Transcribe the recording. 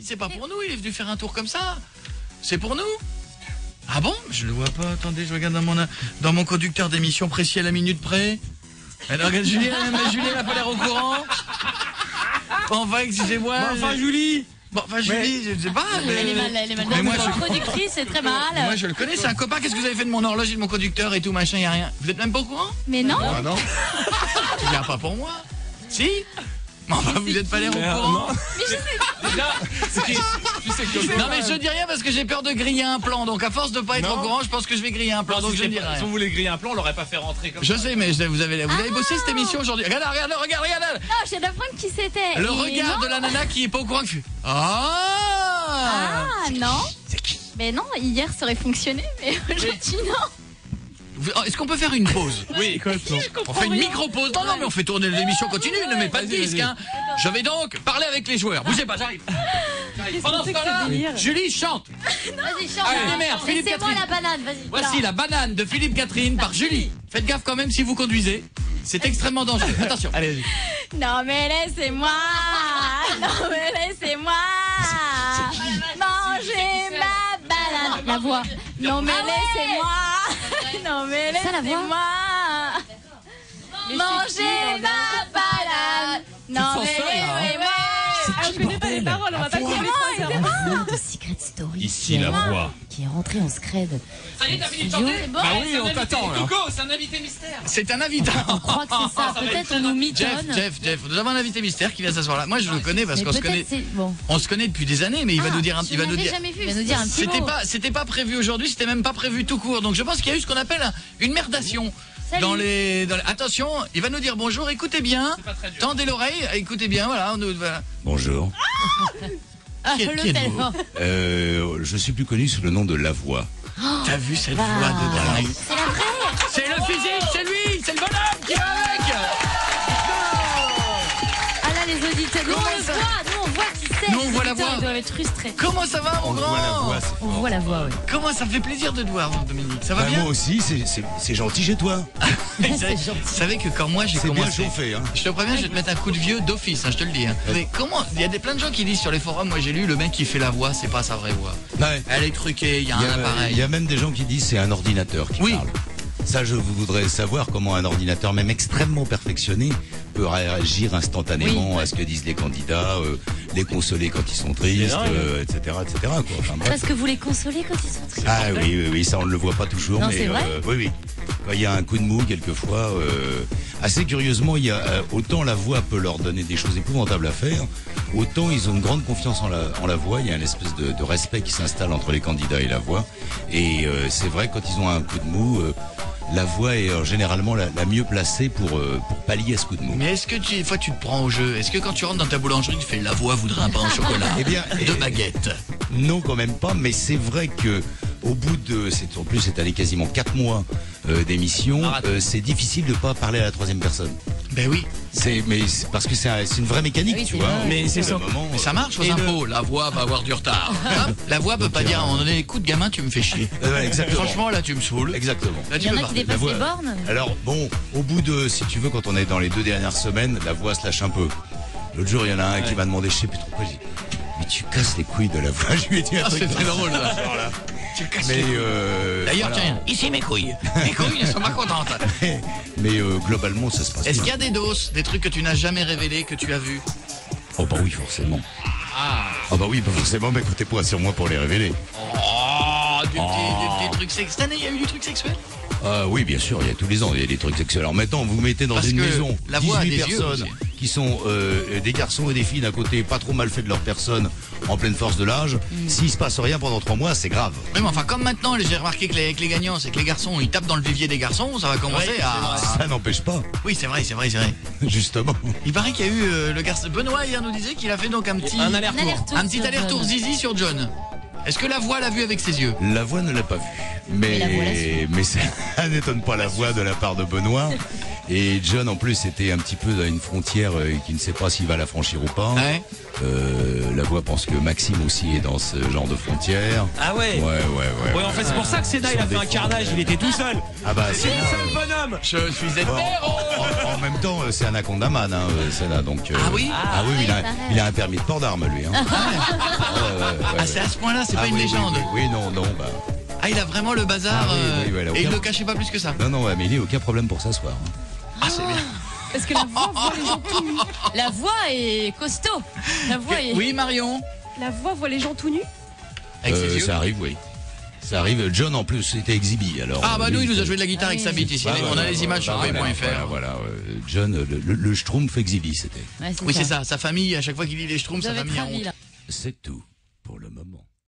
C'est pas pour nous, il est venu faire un tour comme ça. C'est pour nous. Ah bon? Je le vois pas, attendez, je regarde dans mon conducteur d'émission précis à la minute près. Alors regarde Julien, Julien n'a pas l'air au courant. Enfin, excusez-moi. Enfin Julie. Bon, enfin Julie, je sais pas. Mais... Elle est mal. Mais moi, productrice, c'est très mal. Moi je le connais, c'est un copain. Qu'est-ce que vous avez fait de mon horloge et de mon conducteur et tout machin, y a rien. Vous êtes même pas au courant? Mais non. Ah non. Tu viens pas pour moi? Si? Mais enfin, vous êtes pas l'air au courant. Mais je sais. Non mais je dis rien parce que j'ai peur de griller un plan. Donc à force de pas être au courant, je pense que je vais griller un plan. Donc je dis rien. Si on voulait griller un plan, on l'aurait pas fait rentrer comme ça. Je sais, mais vous avez bossé cette émission aujourd'hui. Regarde. Non, je sais d'apprendre qui c'était. Le regard de la nana qui est pas au courant. Ah non. C'est qui? Mais non, hier ça aurait fonctionné, mais aujourd'hui non. Est-ce qu'on peut faire une pause? Oui, On fait une micro-pause. Non, mais on fait tourner l'émission continue, ne mets pas de disque. Hein. Je vais donc parler avec les joueurs. Bougez pas, j'arrive. Pendant ce temps-là, Julie chante. Vas-y, chante. Allez, merde, Philippe Laissez-moi Catherine. la banane, vas-y. Voici la banane de Philippe Catherine par Julie. Faites gaffe quand même si vous conduisez. C'est extrêmement dangereux. Attention. Allez, vas-y. Non mais laissez-moi. Non mais laissez-moi. Manger ma banane. La voix. Non mais laissez-moi. Non mais laissez-moi. Manger ma banane. Non mais laissez-moi. Je connais pas les paroles, on va pas comprendre les 3 heures. de Secret Story. Ici la voix. Qui est rentré en scred. Ça y est, t'as fini de Studio. chanter? Bon, Bah ouais, oui, on t'attend là. Coco, c'est un invité mystère. C'est un invité. Je crois que c'est ça. Peut-être on nous mitonne. Jeff, nous avons un invité mystère qui vient s'asseoir là. Moi je le connais parce Mais qu'on se connaît. peut-être c'est bon. On se connaît depuis des années, mais il va nous dire un, je il va nous l'avais dire. jamais vu. Il va nous dire un petit mot. C'était pas prévu aujourd'hui, c'était même pas prévu tout court. Donc je pense qu'il y a eu ce qu'on appelle une merdation. Salut. Attention, il va nous dire bonjour, écoutez bien. C'est pas très dur. Tendez l'oreille, écoutez bien, voilà. Voilà. Bonjour. Ah, Qui le êtes-vous téléphone. Je suis plus connu sous le nom de La Voix. T'as vu cette voix de dingue? C'est la vraie. C'est le physique, c'est lui, c'est le bonhomme qui va avec. Ah là, les auditeurs, nous Comment on le ça voit, nous on voit qui c'est. Nous, on voit la Les auditeurs, voix. Ils doivent être frustrés. Comment ça va, mon On grand? voit la voix. On voit la voix, oui. Comment ça me fait plaisir de te voir, Dominique. Ça va bien? Moi aussi, c'est gentil chez toi. Vous savez que quand moi j'ai C'est bien commencé, chauffé. Hein. je te préviens, je vais te mettre un coup de vieux d'office, hein, je te le dis. Hein. Mais comment? Il y a plein de gens qui disent sur les forums, moi j'ai lu, le mec qui fait la voix, c'est pas sa vraie voix. Ouais. Elle est truquée, il y a un appareil. Il y a même des gens qui disent c'est un ordinateur qui Oui. parle. Ça, je voudrais savoir comment un ordinateur, même extrêmement perfectionné, peut réagir instantanément à ce que disent les candidats, les consoler quand ils sont tristes, etc., etc. Quoi. Enfin, bref. Parce que vous les consolez quand ils sont tristes. Ah oui, ça on ne le voit pas toujours, Non, mais c'est vrai oui. Quand il y a un coup de mou, quelquefois, assez curieusement, il y a autant la voix peut leur donner des choses épouvantables à faire, autant ils ont une grande confiance en la voix. Il y a une espèce de respect qui s'installe entre les candidats et la voix. Et c'est vrai quand ils ont un coup de mou. La voix est généralement la mieux placée pour pallier à ce coup de mou. Mais est-ce que des fois tu te prends au jeu? Est-ce que quand tu rentres dans ta boulangerie, tu fais la voix voudrait un pain au chocolat? Eh bien, de baguette. Non, quand même pas, mais c'est vrai que au bout de, en plus c'est allé quasiment 4 mois d'émission, c'est difficile de pas parler à la troisième personne. Ben oui. Mais c'est parce que c'est une vraie mécanique, Oui, tu c'est vois. vrai. Mais c'est ça. Mais ça marche aux impôts, la voix va avoir du retard. Hein? La voix peut pas dire à un moment donné, écoute gamin, tu me fais chier. Exactement. Franchement là tu me saoules. Exactement. Là, Il tu y en peux a pas. qui dépassent voix. les bornes. Alors bon, au bout de, si tu veux, quand on est dans les 2 dernières semaines, la voix se lâche un peu. L'autre jour, il y en a un qui m'a demandé, je sais plus trop quoi, j'ai dit, mais tu casses les couilles de la voix. Je lui ai dit un Ah, truc c'est très dans ce drôle là. genre-là. Tu casses Mais les couilles. D'ailleurs voilà. tiens, ici mes couilles. Mes couilles elles sont pas contentes. Mais globalement, ça se passe Est-ce bien. qu'il y a des doses, des trucs que tu n'as jamais révélés, que tu as vus? Oh bah oui, forcément. Ah bah oui, bah forcément, mais comptez pas sur moi pour les révéler. Oh, du petit truc sexuel. Cette année, il y a eu du truc sexuel? Oui, bien sûr, il y a tous les ans, il y a des trucs sexuels. Alors maintenant, vous mettez dans Parce une que maison la voix a 18 des yeux personnes aussi. qui sont des garçons et des filles d'un côté, pas trop mal fait de leur personne, en pleine force de l'âge. S'il se passe rien pendant 3 mois, c'est grave. Oui, mais enfin, comme maintenant, j'ai remarqué que les gagnants, c'est que les garçons, ils tapent dans le vivier des garçons, ça va commencer à... Ça n'empêche pas, Oui, c'est vrai. justement. Il paraît qu'il y a eu le garçon... Benoît, hier, nous disait qu'il a fait donc un petit Un aller-retour. Un aller-retour. un petit sur aller-retour John. zizi sur John. Est-ce que la voix l'a vu avec ses yeux? La voix ne l'a pas vu. Mais ça n'étonne pas la voix de la part de Benoît. Et John, en plus, était un petit peu dans une frontière qui ne sait pas s'il va la franchir ou pas. Ouais. La voix pense que Maxime aussi est dans ce genre de frontière. Ah ouais. Ouais, En fait, c'est pour ça que Sénat, il a fait un carnage, il était tout seul. Ah bah, C'est le bonhomme. Je suis hétéro. en même temps, c'est Anaconda Man, hein, Sénat, donc. Ah oui? Ah oui, il a un permis de port d'armes, lui. Hein. Ah, c'est à ce point-là, c'est pas une oui, légende. Oui, non, bah. Ah, il a vraiment le bazar oui, et il le cachait pas plus que ça. Non, mais il n'y a aucun problème pour s'asseoir. Hein. Ah, c'est bien. Parce que la voix voit les gens tout nus. La voix est costaud. La voix est... Oui, Marion. La voix voit les gens tout nus. Avec ses yeux. Ça arrive, oui. Ça arrive. John, en plus, était exhibi. Alors, Ah, bah nous, il nous a joué de la guitare avec sa bite ici. On a les images sur w.fr. Voilà. John, le Schtroumpf exhibi, c'était. Ouais, Oui, c'est ça. Sa famille, à chaque fois qu'il lit les Schtroumpfs, Vous sa avez famille a trahi, honte. là. C'est tout pour le moment.